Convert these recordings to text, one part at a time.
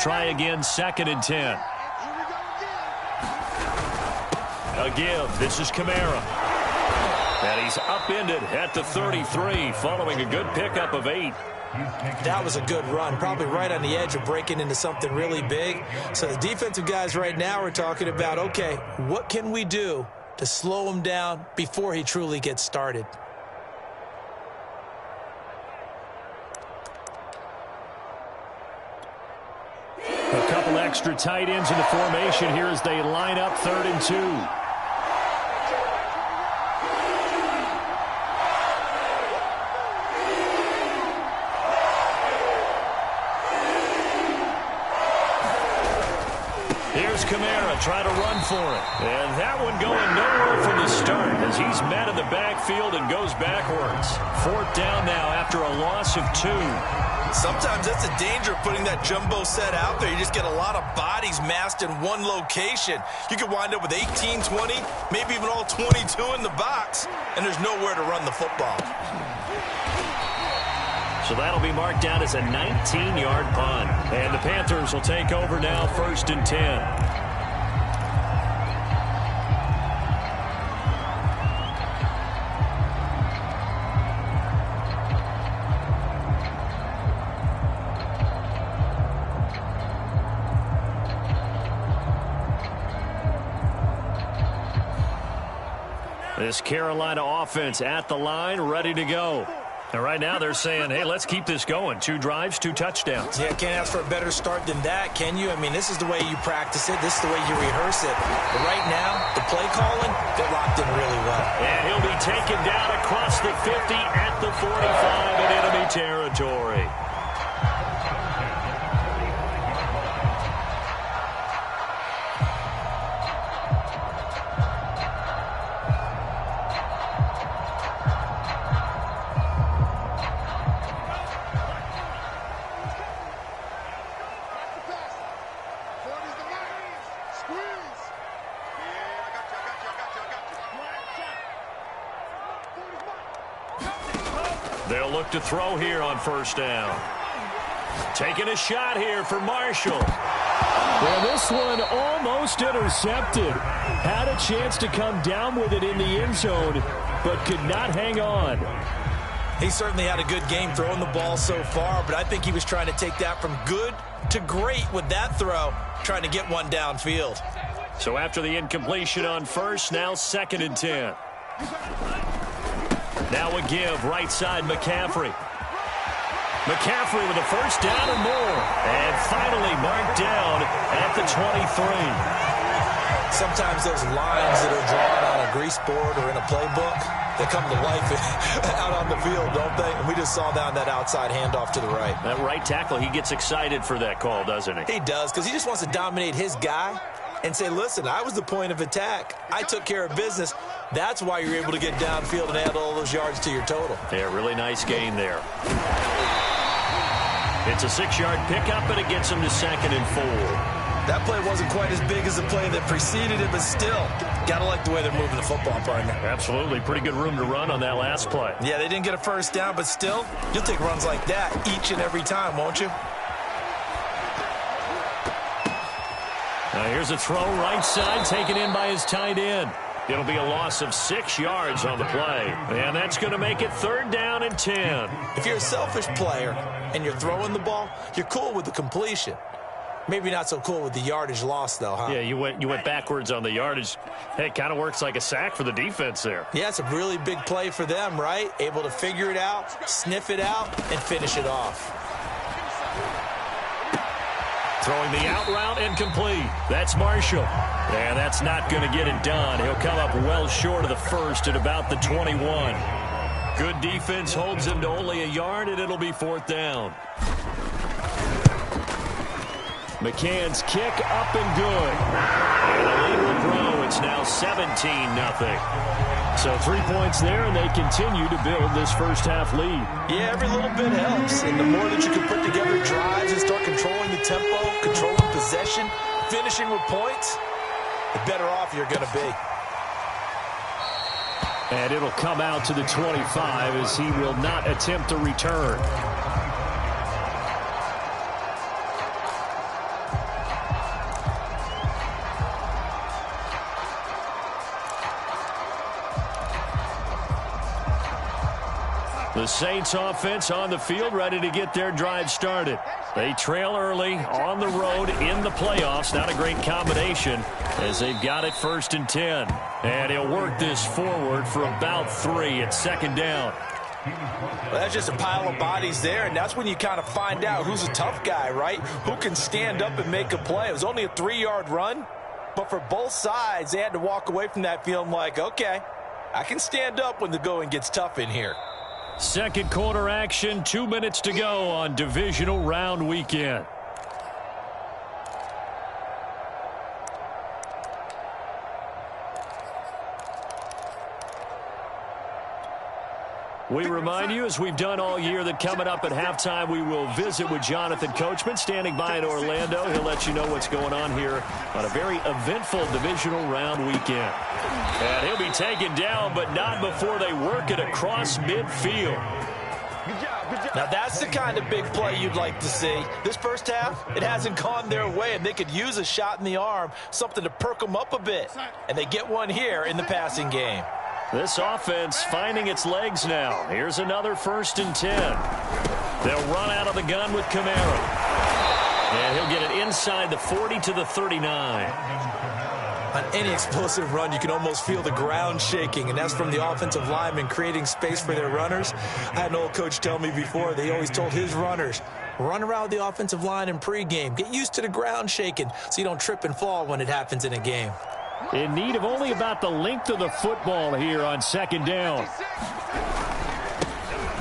try again, 2nd and 10. A give. This is Kamara. And he's upended at the 33 following a good pickup of 8. That was a good run, probably right on the edge of breaking into something really big. So the defensive guys right now are talking about, okay, what can we do to slow him down before he truly gets started? A couple extra tight ends in the formation here as they line up 3rd and 2. Here's Kamara trying to run for it. And that one going nowhere from the start as he's met in the backfield and goes backwards. 4th down now after a loss of 2. Sometimes that's the danger of putting that jumbo set out there. You just get a lot of bodies massed in one location. You could wind up with 18, 20, maybe even all 22 in the box, and there's nowhere to run the football. So that'll be marked down as a 19-yard punt. And the Panthers will take over now, 1st and 10. This Carolina offense at the line, ready to go. And right now they're saying, hey, let's keep this going. 2 drives, 2 touchdowns. Yeah, can't ask for a better start than that, can you? I mean, this is the way you practice it. This is the way you rehearse it. But right now, the play calling, they're locked in really well. And he'll be taken down across the 50 at the 45 in enemy territory. They'll look to throw here on 1st down. Taking a shot here for Marshall. Well, this one almost intercepted. Had a chance to come down with it in the end zone, but could not hang on. He certainly had a good game throwing the ball so far, but I think he was trying to take that from good to great with that throw, trying to get one downfield. So after the incompletion on 1st, now 2nd and 10. Now a give, right side, McCaffrey. McCaffrey with a 1st down and more. And finally marked down at the 23. Sometimes those lines that are drawn on a grease board or in a playbook, they come to life out on the field, don't they? And we just saw down that outside handoff to the right. That right tackle, he gets excited for that call, doesn't he? He does, because he just wants to dominate his guy and say, listen, I was the point of attack. I took care of business. That's why you're able to get downfield and add all those yards to your total. Yeah, really nice gain there. It's a 6-yard pickup, and it gets him to 2nd and 4. That play wasn't quite as big as the play that preceded it, but still, got to like the way they're moving the football, partner. Absolutely. Pretty good room to run on that last play. Yeah, they didn't get a 1st down, but still, you'll take runs like that each and every time, won't you? Now here's a throw right side taken in by his tight end. It'll be a loss of 6 yards on the play. And that's going to make it 3rd down and 10. If you're a selfish player and you're throwing the ball, you're cool with the completion. Maybe not so cool with the yardage loss, though, huh? Yeah, you went backwards on the yardage. Hey, it kind of works like a sack for the defense there. Yeah, it's a really big play for them, right? Able to figure it out, sniff it out, and finish it off. Throwing the out route incomplete. That's Marshall. And that's not going to get it done. He'll come up well short of the 1st at about the 21. Good defense holds him to only a yard, and it'll be 4th down. McCann's kick up and good. And a lead will grow. It's now 17-0. So 3 points there, and they continue to build this first-half lead. Yeah, every little bit helps. And the more that you can put together drives and start controlling the tempo, controlling possession, finishing with points, the better off you're going to be. And it'll come out to the 25 as he will not attempt a return. The Saints offense on the field, ready to get their drive started. They trail early on the road in the playoffs. Not a great combination as they've got it 1st and 10. And he'll work this forward for about 3 at 2nd down. Well, that's just a pile of bodies there, and that's when you kind of find out who's a tough guy, right? Who can stand up and make a play. It was only a 3-yard run, but for both sides, they had to walk away from that feeling like, okay, I can stand up when the going gets tough in here. Second quarter action, 2 minutes to go on divisional round weekend. We remind you, as we've done all year, that coming up at halftime, we will visit with Jonathan Coachman, standing by in Orlando. He'll let you know what's going on here on a very eventful divisional round weekend. And he'll be taken down, but not before they work it across midfield. Now, that's the kind of big play you'd like to see. This first half, it hasn't gone their way, and they could use a shot in the arm, something to perk them up a bit. And they get one here in the passing game. This offense finding its legs now. Here's another 1st and 10. They'll run out of the gun with Kamara. And he'll get it inside the 40 to the 39. On any explosive run, you can almost feel the ground shaking, and that's from the offensive linemen creating space for their runners. I had an old coach tell me before, they always told his runners, run around the offensive line in pregame. Get used to the ground shaking so you don't trip and fall when it happens in a game. In need of only about the length of the football here on 2nd down.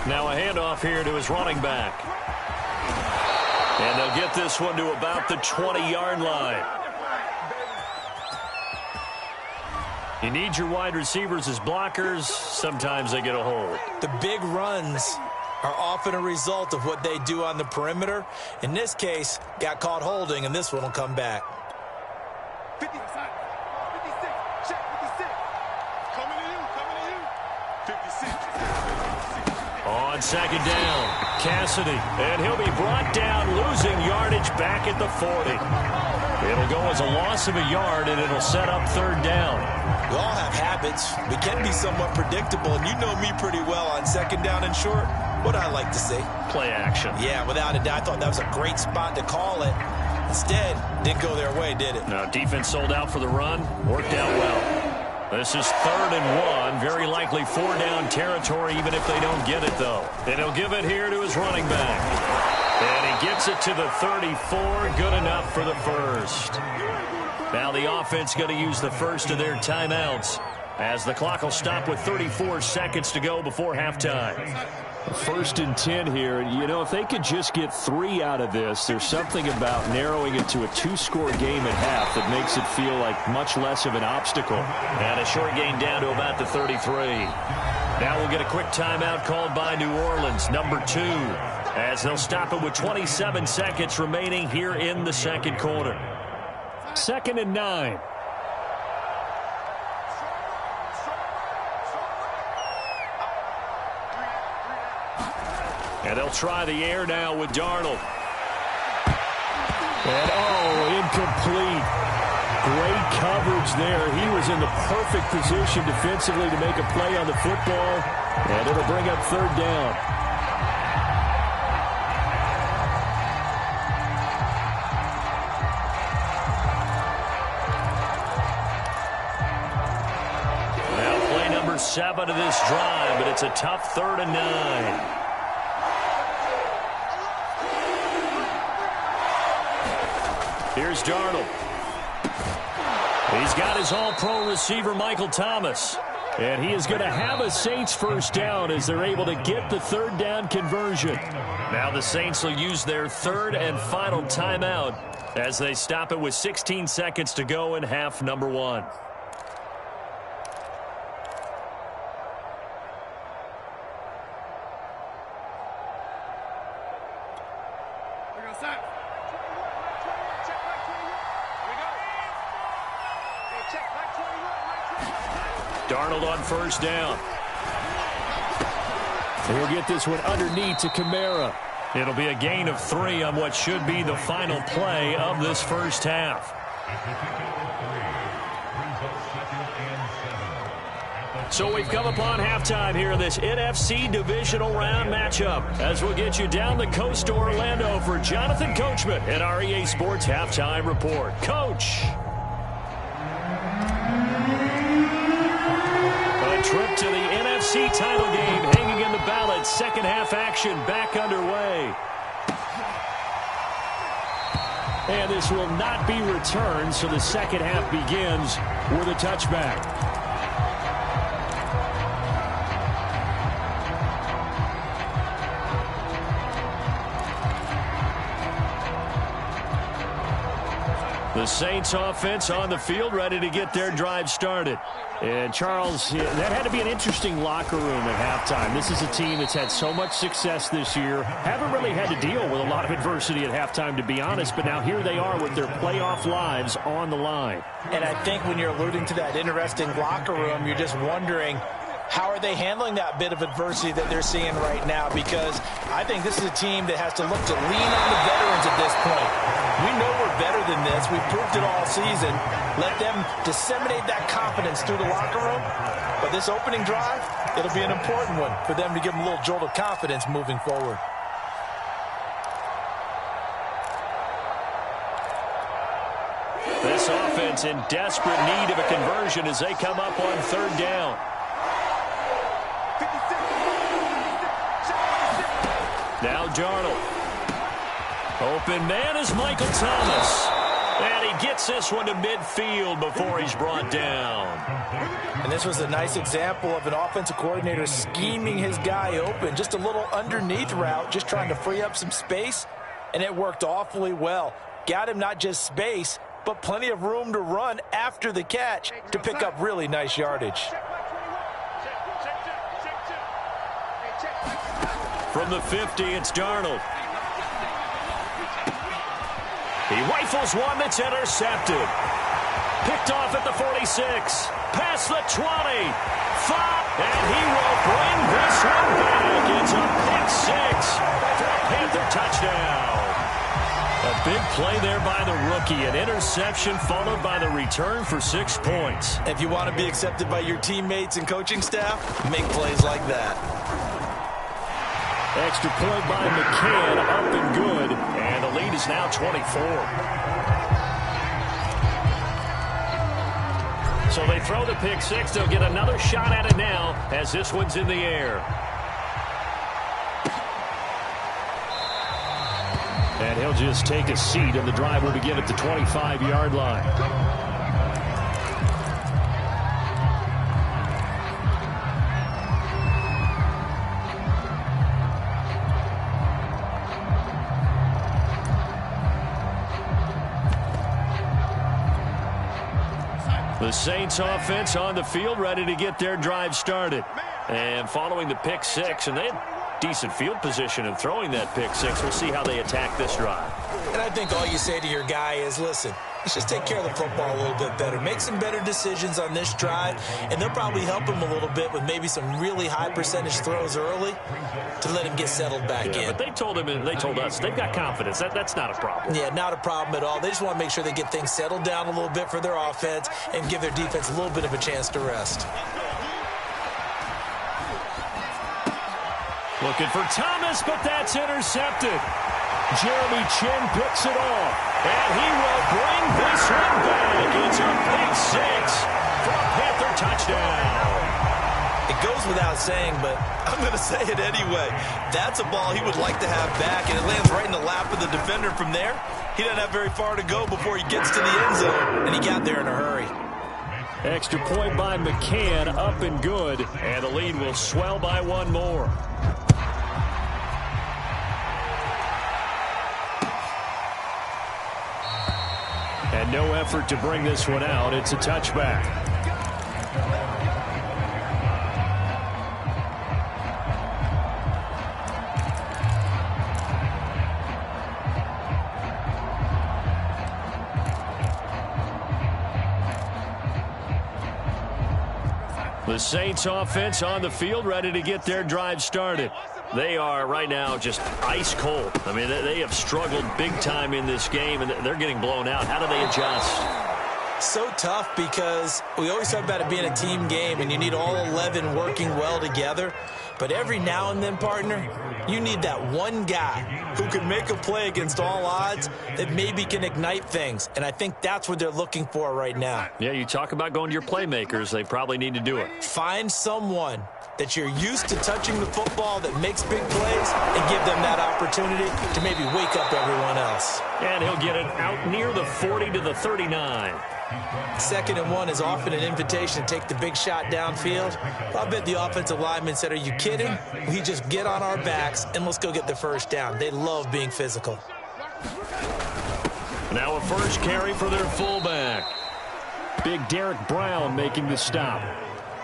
Now a handoff here to his running back. And they'll get this one to about the 20-yard line. You need your wide receivers as blockers. Sometimes they get a hold. The big runs are often a result of what they do on the perimeter. In this case, got caught holding, and this one will come back. 50, 56, check 56. Coming to you. 56. On 2nd down, Cassidy, and he'll be brought down, losing yardage back at the 40. It'll go as a loss of a yard, and it'll set up 3rd down. We all have habits. We can be somewhat predictable, and you know me pretty well on 2nd down and short. What I like to see? Play action. Yeah, without a doubt. I thought that was a great spot to call it. Instead, didn't go their way, did it? No, defense sold out for the run. Worked out well. This is 3rd and 1. Very likely 4-down territory, even if they don't get it, though. And he'll give it here to his running back. And he gets it to the 34. Good enough for the first. Now the offense going to use the first of their timeouts as the clock will stop with 34 seconds to go before halftime. 1st and 10 here. You know, if they could just get 3 out of this, there's something about narrowing it to a 2-score game at half that makes it feel like much less of an obstacle. And a short gain down to about the 33. Now we'll get a quick timeout called by New Orleans, number 2, as they'll stop it with 27 seconds remaining here in the 2nd quarter. 2nd and 9. And they'll try the air now with Darnold. And, incomplete. Great coverage there. He was in the perfect position defensively to make a play on the football. And it'll bring up 3rd down. Well, play number 7 of this drive, but it's a tough 3rd and 9. Here's Darnold. He's got his all-pro receiver, Michael Thomas. And he is going to have a Saints 1st down as they're able to get the 3rd down conversion. Now the Saints will use their 3rd and final timeout as they stop it with 16 seconds to go in half number 1. Darnold on 1st down. He'll get this one underneath to Kamara. It'll be a gain of 3 on what should be the final play of this first half. So we've come upon halftime here in this NFC divisional round matchup, as we'll get you down the coast to Orlando for Jonathan Coachman and our EA Sports Halftime Report. Coach. A trip to the NFC title game hanging in the balance. Second half action back underway. And this will not be returned, so the second half begins with a touchback. The Saints offense on the field, ready to get their drive started. And, Charles, that had to be an interesting locker room at halftime. This is a team that's had so much success this year. Haven't really had to deal with a lot of adversity at halftime, to be honest. But now here they are with their playoff lives on the line. And I think when you're alluding to that interesting locker room, you're just wondering, how are they handling that bit of adversity that they're seeing right now? Because I think this is a team that has to look to lean on the veterans at this point. We know we're better than this. We've proved it all season. Let them disseminate that confidence through the locker room. But this opening drive, it'll be an important one for them to give them a little jolt of confidence moving forward. This offense in desperate need of a conversion as they come up on third down. Now Darnold. Open man is Michael Thomas. And he gets this one to midfield before he's brought down. And this was a nice example of an offensive coordinator scheming his guy open. Just a little underneath route, just trying to free up some space. And it worked awfully well. Got him not just space, but plenty of room to run after the catch to pick up really nice yardage. From the 50, it's Darnold. He rifles one that's intercepted. Picked off at the 46. Past the 20. 5. And he will bring this one back. It's a pick six for a Panther touchdown. A big play there by the rookie. An interception followed by the return for 6 points. If you want to be accepted by your teammates and coaching staff, make plays like that. Extra point by McCann, up and good. And the lead is now 24. So they throw the pick six. They'll get another shot at it now as this one's in the air. And he'll just take a seat, and the drive will begin at the 25-yard line. The Saints offense on the field, ready to get their drive started. And following the pick six, and they had decent field position in throwing that pick six. We'll see how they attack this drive. And I think all you say to your guy is, listen, let's just take care of the football a little bit better. Make some better decisions on this drive, and they'll probably help him a little bit with maybe some really high percentage throws early to let him get settled back in. But they told him, and they told us, they've got confidence. That's not a problem. Yeah, not a problem at all. They just want to make sure they get things settled down a little bit for their offense and give their defense a little bit of a chance to rest. Looking for Thomas, but that's intercepted. Jeremy Chin picks it off, and he will bring this one back. It's a pick six for a Panther touchdown. It goes without saying, but I'm going to say it anyway. That's a ball he would like to have back, and it lands right in the lap of the defender from there. He doesn't have very far to go before he gets to the end zone, and he got there in a hurry. Extra point by McCann, up and good, and the lead will swell by one more. And no effort to bring this one out. It's a touchback. The Saints offense on the field, ready to get their drive started. They are right now just ice cold. I mean, they have struggled big time in this game, and they're getting blown out. How do they adjust? So tough because we always talk about it being a team game and you need all 11 working well together. But every now and then, partner, you need that one guy who can make a play against all odds that maybe can ignite things. And I think that's what they're looking for right now. Yeah, you talk about going to your playmakers. They probably need to do it. Find someone that you're used to touching the football that makes big plays and give them that opportunity to maybe wake up everyone else. And he'll get it out near the 40 to the 39. 2nd and 1 is often an invitation to take the big shot downfield. I bet the offensive lineman said, are you kidding? We just get on our backs and let's go get the first down. They love being physical. Now a first carry for their fullback. Big Derek Brown making the stop.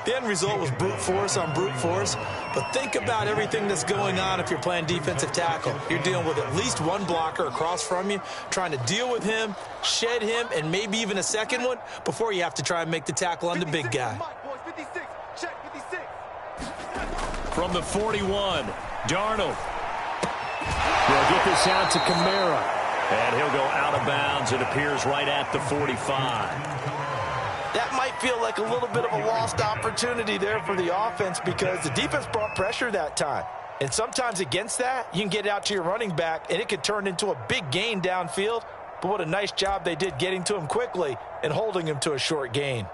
The end result was brute force on brute force, but think about everything that's going on if you're playing defensive tackle. You're dealing with at least one blocker across from you, trying to deal with him, shed him, and maybe even a second one before you have to try and make the tackle on the big guy. From the 41, Darnold. They'll get this out to Kamara. And he'll go out of bounds. It appears right at the 45. That might feel like a little bit of a lost opportunity there for the offense because the defense brought pressure that time. And sometimes against that, you can get out to your running back, and it could turn into a big gain downfield. But what a nice job they did getting to him quickly and holding him to a short gain.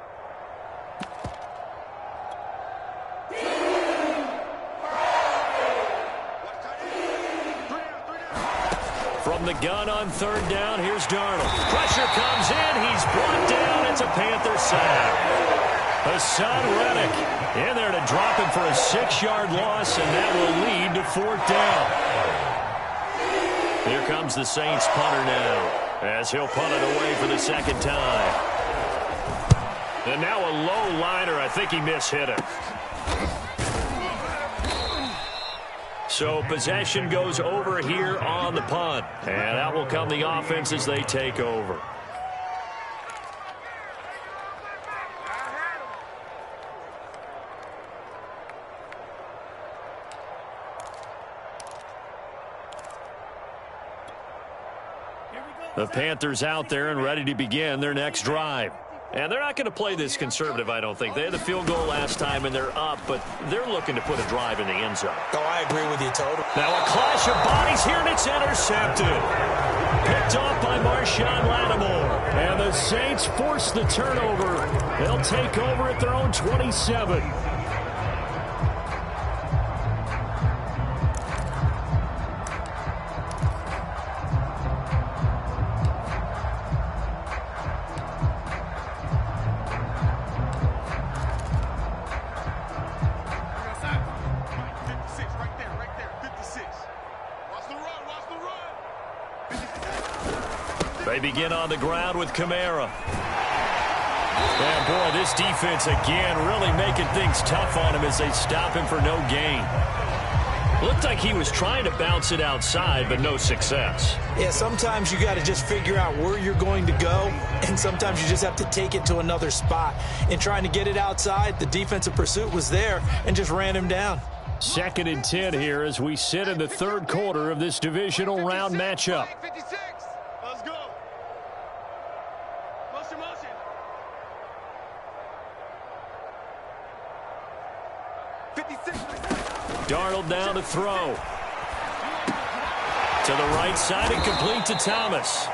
From the gun on 3rd down, here's Darnold. Pressure comes in. He's brought down. It's a Panther sack. Hassan Reddick in there to drop him for a 6-yard loss, and that will lead to 4th down. Here comes the Saints punter now, as he'll punt it away for the 2nd time. And now a low liner. I think he mishit it. So possession goes over here on the punt. And out will come the offense as they take over. The Panthers out there and ready to begin their next drive. And they're not going to play this conservative, I don't think. They had the field goal last time, and they're up, but they're looking to put a drive in the end zone. Oh, I agree with you, totally. Now a clash of bodies here, and it's intercepted. Picked off by Marshawn Lattimore. And the Saints force the turnover. They'll take over at their own 27. They begin on the ground with Kamara. And boy, this defense again really making things tough on him as they stop him for no gain. Looked like he was trying to bounce it outside, but no success. Yeah, sometimes you got to just figure out where you're going to go, and sometimes you just have to take it to another spot. In trying to get it outside, the defensive pursuit was there and just ran him down. 2nd and 10 here as we sit in the 3rd quarter of this divisional round matchup. Let's go. Motion, motion. 56. Darnold down to throw. To the right side and complete to Thomas.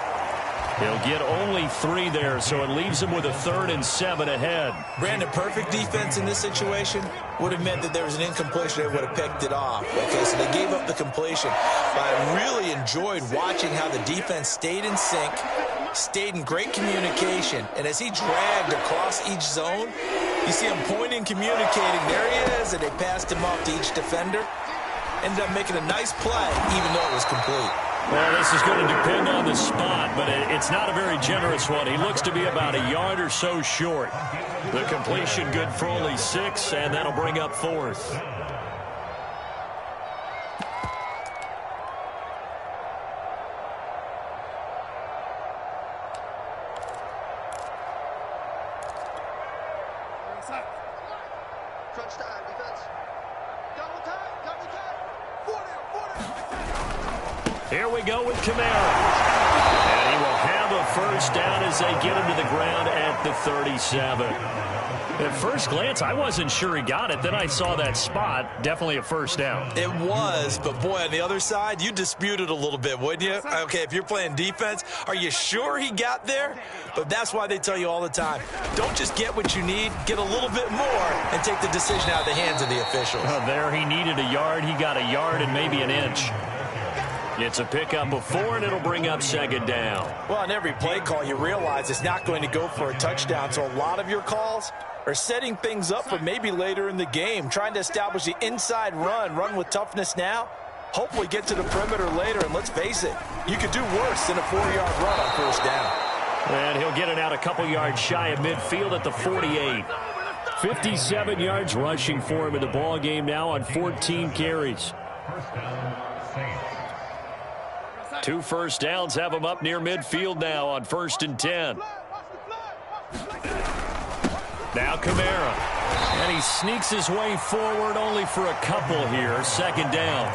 He'll get only 3 there, so it leaves him with a 3rd and 7 ahead. Brandon, perfect defense in this situation would have meant that there was an incompletion. They would have picked it off. Okay, so they gave up the completion. But I really enjoyed watching how the defense stayed in sync, stayed in great communication. And as he dragged across each zone, you see him pointing, communicating. There he is, and they passed him off to each defender. Ended up making a nice play, even though it was complete. Well, this is going to depend on the spot, but it's not a very generous one. He looks to be about a yard or so short. The completion good for only 6, and that'll bring up 4th. Crunch time, defense. Double time, double time. 40. Here we go with Kamara. And he will have a first down as they get him to the ground at the 37. At first glance, I wasn't sure he got it. Then I saw that spot. Definitely a first down. It was, but boy, on the other side, you disputed a little bit, wouldn't you? Okay, if you're playing defense, are you sure he got there? But that's why they tell you all the time, don't just get what you need, get a little bit more and take the decision out of the hands of the officials. There he needed a yard. He got a yard and maybe an inch. It's a pickup of 4, and it'll bring up second down. Well, on every play call, you realize it's not going to go for a touchdown, so a lot of your calls are setting things up for maybe later in the game, trying to establish the inside run with toughness now, hopefully get to the perimeter later, and let's face it, you could do worse than a 4-yard run on first down. And he'll get it out a couple yards shy of midfield at the 48. 57 yards rushing for him in the ball game now on 14 carries. 2 first downs have him up near midfield now on 1st and 10. Now Kamara. And he sneaks his way forward only for a couple here. Second down.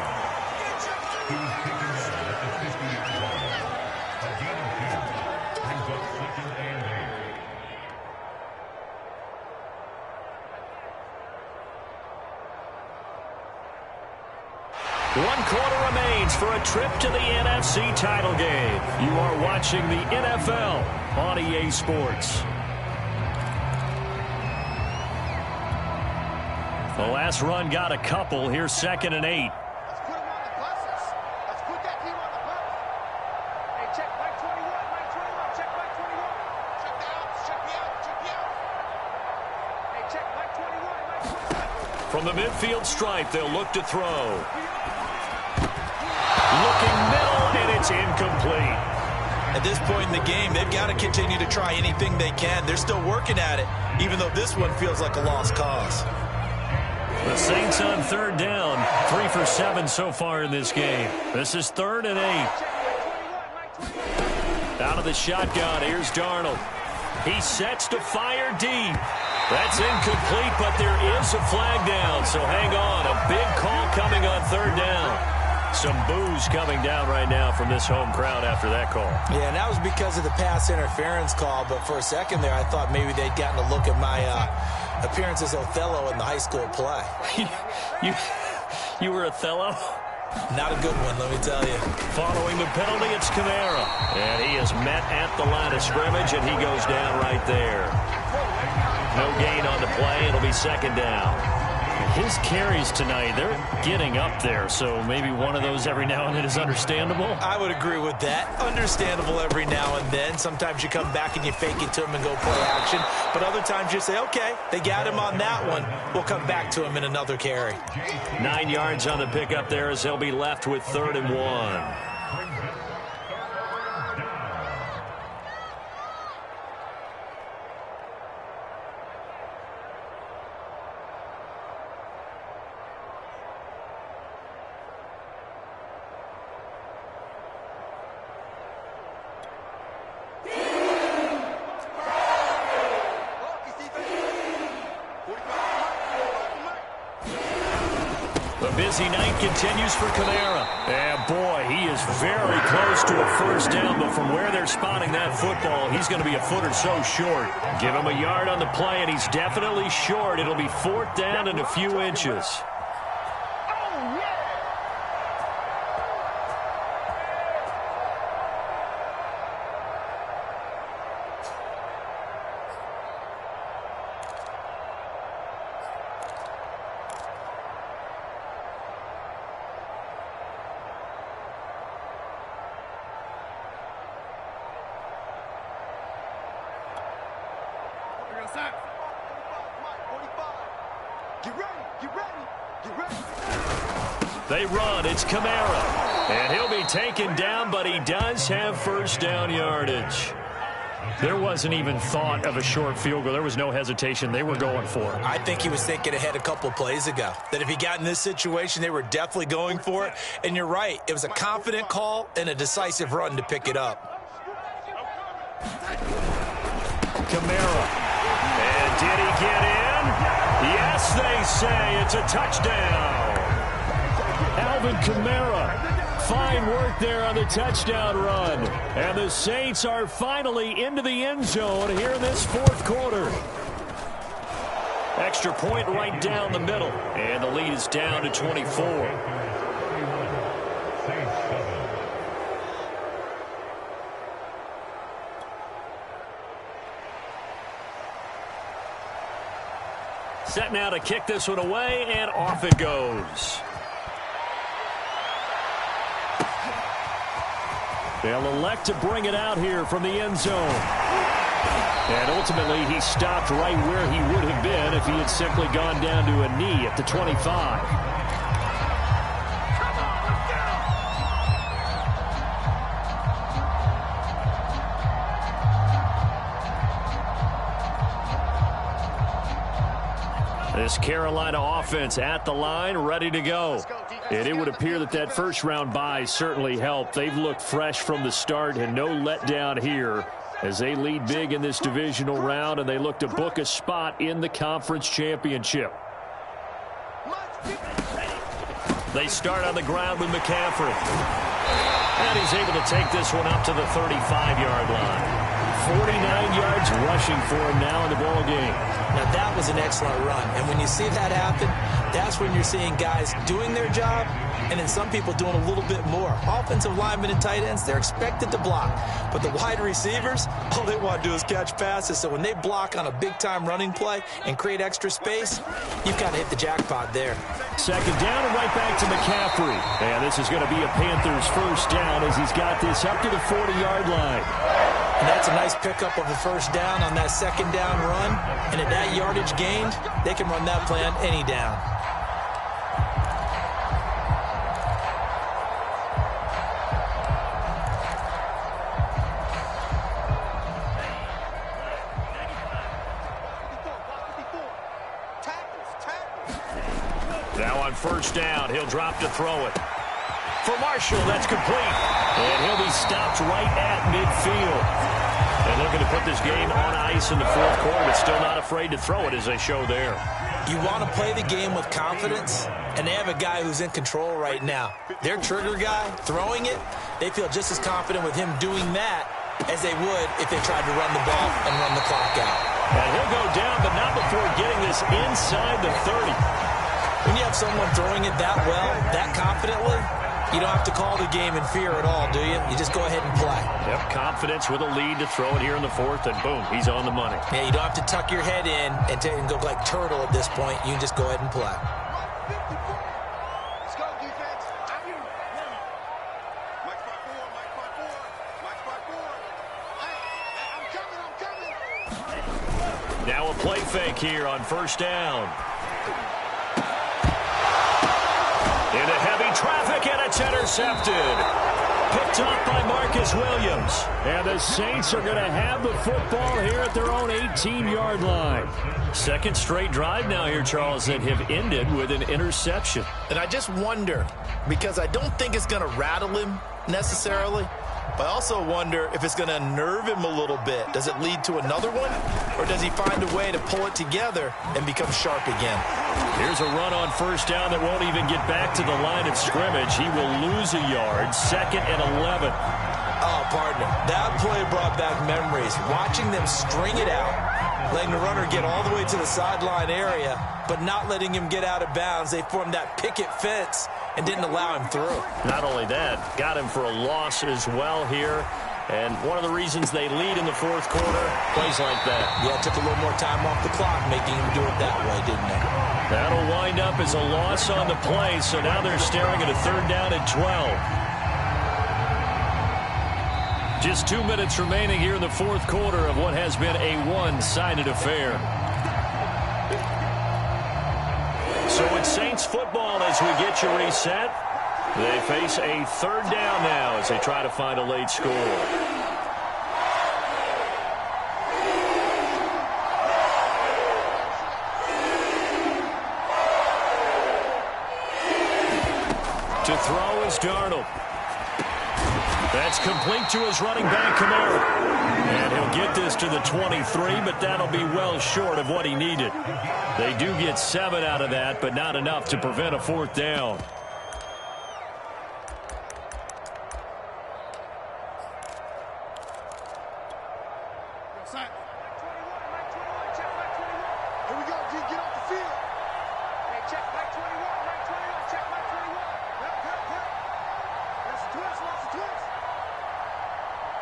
One quarter remains for a trip to the NFC title game. You are watching the NFL on EA Sports. The last run got a couple. Here's 2nd and 8. Let's put him on the buses. Let's put that team on the bus. Hey, check Mike 21. Mike 21. Check Mike 21. Check the outs. Check the outs. Check the outs. Hey, check Mike 21. Mike 21. From the midfield stripe, they'll look to throw. Looking middle, and it's incomplete. At this point in the game, they've got to continue to try anything they can. They're still working at it, even though this one feels like a lost cause. The Saints on 3rd down, 3 for 7 so far in this game. This is 3rd and 8. Out of the shotgun, here's Darnold. He sets to fire deep. That's incomplete, but there is a flag down, so hang on. A big call coming on 3rd down. Some boos coming down right now from this home crowd after that call. Yeah, and that was because of the pass interference call, but for a second there, I thought maybe they'd gotten a look at my appearance as Othello in the high school play. You were Othello? Not a good one, let me tell you. Following the penalty, it's Kamara. And he is met at the line of scrimmage, and he goes down right there. No gain on the play. It'll be 2nd down. His carries tonight, they're getting up there, so maybe one of those every now and then is understandable. I would agree with that. Understandable every now and then. Sometimes you come back and you fake it to him and go play action. But other times you say, okay, they got him on that one. We'll come back to him in another carry. 9 yards on the pickup there as they'll be left with 3rd and 1. Busy night continues for Kamara. And boy, he is very close to a first down, but from where they're spotting that football, he's going to be a foot or so short. Give him a yard on the play, and he's definitely short. It'll be 4th down and a few inches. They run. It's Kamara. And he'll be taken down, but he does have first down yardage. There wasn't even thought of a short field goal. There was no hesitation. They were going for it. I think he was thinking ahead a couple plays ago. That if he got in this situation, they were definitely going for it. And you're right. It was a confident call and a decisive run to pick it up. Kamara. And did he get in? Yes, they say it's a touchdown. Alvin Kamara, fine work there on the touchdown run. And the Saints are finally into the end zone here in this fourth quarter. Extra point right down the middle. And the lead is down to 24. Set now to kick this one away, and off it goes. They'll elect to bring it out here from the end zone. And ultimately, he stopped right where he would have been if he had simply gone down to a knee at the 25. This Carolina offense at the line, ready to go. And it would appear that that first-round bye certainly helped. They've looked fresh from the start and no letdown here as they lead big in this divisional round, and they look to book a spot in the conference championship. They start on the ground with McCaffrey. And he's able to take this one up to the 35-yard line. 49 yards rushing for him now in the ball game. Now, that was an excellent run. And when you see that happen, that's when you're seeing guys doing their job and then some people doing a little bit more. Offensive linemen and tight ends, they're expected to block. But the wide receivers, all they want to do is catch passes. So when they block on a big-time running play and create extra space, you've got to hit the jackpot there. Second down and right back to McCaffrey. And this is going to be a Panthers first down as he's got this up to the 40-yard line. And that's a nice pickup of a first down on that second down run. And at that yardage gained, they can run that play on any down. Now on first down, he'll drop to throw it. For Marshall, that's complete. And he'll be stopped right at midfield. And looking to put this game on ice in the fourth quarter, but still not afraid to throw it as they show there. You want to play the game with confidence, and they have a guy who's in control right now. Their trigger guy, throwing it, they feel just as confident with him doing that as they would if they tried to run the ball and run the clock out. And he'll go down, but not before getting this inside the 30. When you have someone throwing it that well, that confidently, you don't have to call the game in fear at all, do you? You just go ahead and play. Yep, confidence with a lead to throw it here in the fourth, and boom, he's on the money. Yeah, you don't have to tuck your head in and go like turtle at this point. You can just go ahead and play. Let's go, defense. I'm you. Mike 5-4, Mike 5-4, Mike 5-4. Hey, I'm coming. Now a play fake here on first down. Into heavy traffic, and it's intercepted. Picked off by Marcus Williams. And the Saints are going to have the football here at their own 18-yard line. Second straight drive now here, Charles, that have ended with an interception. And I just wonder, because I don't think it's going to rattle him necessarily, but I also wonder if it's going to unnerve him a little bit. Does it lead to another one? Or does he find a way to pull it together and become sharp again? Here's a run on first down that won't even get back to the line of scrimmage. He will lose a yard. 2nd and 11. Oh, partner, that play brought back memories. Watching them string it out, letting the runner get all the way to the sideline area, but not letting him get out of bounds. They formed that picket fence and didn't allow him through. Not only that, got him for a loss as well here. And one of the reasons they lead in the fourth quarter, plays like that. Yeah, it took a little more time off the clock, making him do it that way, didn't it? That'll wind up as a loss on the play, so now they're staring at a third down and 12. Just 2 minutes remaining here in the fourth quarter of what has been a one-sided affair. So it's Saints football as we get you reset. They face a third down now as they try to find a late score. To throw is Darnold. That's complete to his running back, Kamara. And he'll get this to the 23, but that'll be well short of what he needed. They do get 7 out of that, but not enough to prevent a fourth down. Set. Mike 21, check Mike 21. Here we go, G, get off the field. Hey, check Mike 21, check Mike 21. Hit. That's a twist,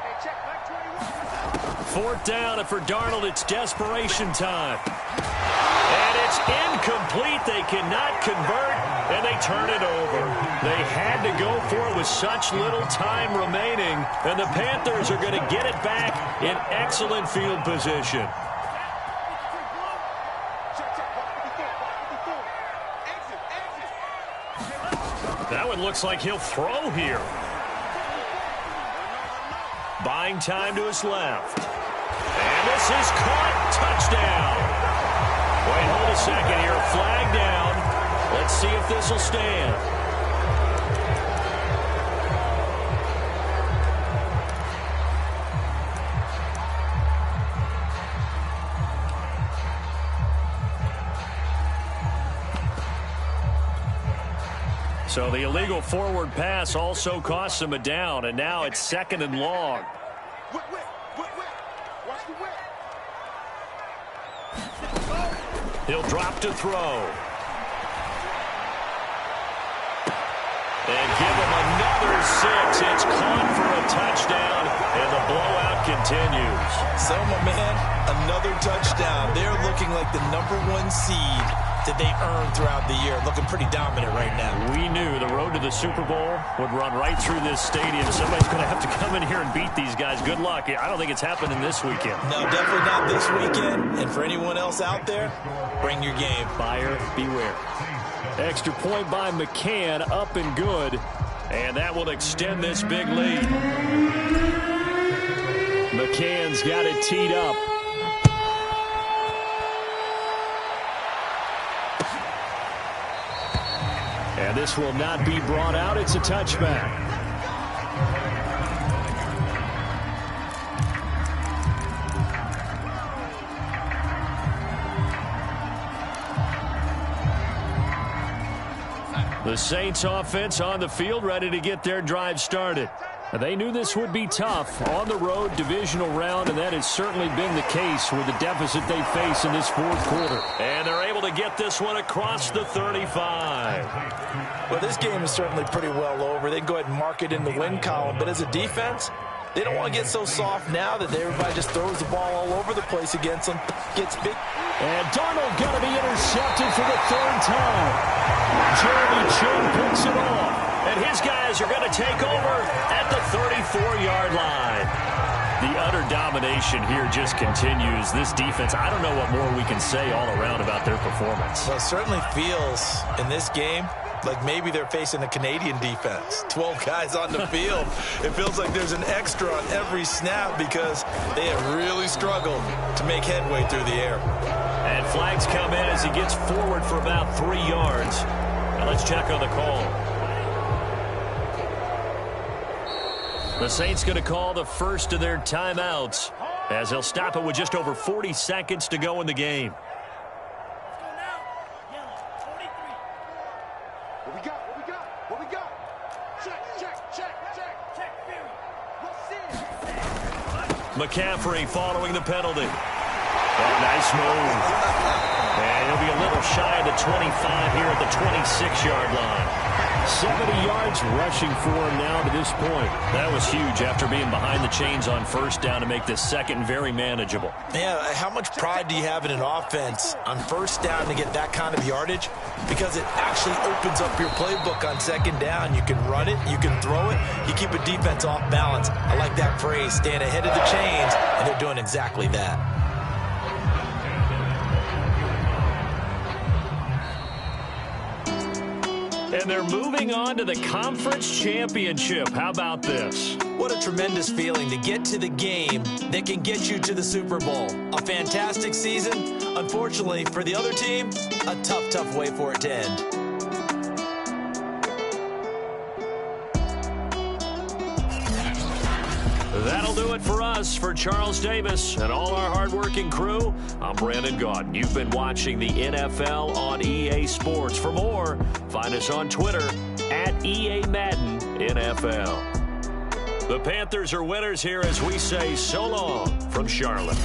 Hey, check Mike 21. Fourth down, and for Darnold, it's desperation time. And it's incomplete. They cannot convert, and they turn it over. They had to go for it with such little time remaining, and the Panthers are going to get it back in excellent field position. That one looks like he'll throw here. Buying time to his left. And this is caught. Touchdown. Wait, hold a second here. Flag down. Let's see if this will stand. So the illegal forward pass also costs him a down, and now it's 2nd and long. Watch the whip. He'll drop to throw. And give him another 6. It's caught for a touchdown, and the blowout continues. So, my man, another touchdown. They're looking like the #1 seed that they earned throughout the year. Looking pretty dominant right now. We knew the road to the Super Bowl would run right through this stadium. Somebody's going to have to come in here and beat these guys. Good luck. I don't think it's happening this weekend. No, definitely not this weekend. And for anyone else out there, bring your game. Buyer beware. Extra point by McCann, up and good. And that will extend this big lead. McCann's got it teed up. And this will not be brought out. It's a touchback. The Saints offense on the field, ready to get their drive started. They knew this would be tough on the road, divisional round, and that has certainly been the case with the deficit they face in this fourth quarter. And they're able to get this one across the 35. Well, this game is certainly pretty well over. They can go ahead and mark it in the win column, but as a defense, they don't want to get so soft now that everybody just throws the ball all over the place against them, gets big. And Darnold going to be intercepted for the 3rd time. Jeremy Chin picks it off. And his guys are going to take over at the 34-yard line. The utter domination here just continues. This defense, I don't know what more we can say all around about their performance. Well, it certainly feels in this game like maybe they're facing a Canadian defense. 12 guys on the field. It feels like there's an extra on every snap because they have really struggled to make headway through the air. And flags come in as he gets forward for about 3 yards. Now let's check on the call. The Saints going to call the first of their timeouts as they'll stop it with just over 40 seconds to go in the game. What we got? Check. McCaffrey following the penalty. Oh, nice move. And he'll be a little shy of the 25 here at the 26-yard line. 70 yards rushing for him now to this point. That was huge after being behind the chains on 1st down to make this 2nd very manageable. Yeah, how much pride do you have in an offense on 1st down to get that kind of yardage? Because it actually opens up your playbook on 2nd down. You can run it, you can throw it, you keep a defense off balance. I like that phrase, staying ahead of the chains, and they're doing exactly that. And they're moving on to the conference championship. How about this? What a tremendous feeling to get to the game that can get you to the Super Bowl. A fantastic season. Unfortunately, for the other team, a tough way for it to end. That'll do it for us. For Charles Davis and all our hardworking crew, I'm Brandon Gaudin. You've been watching the NFL on EA Sports. For more, find us on Twitter @EA Madden NFL. The Panthers are winners here as we say so long from Charlotte.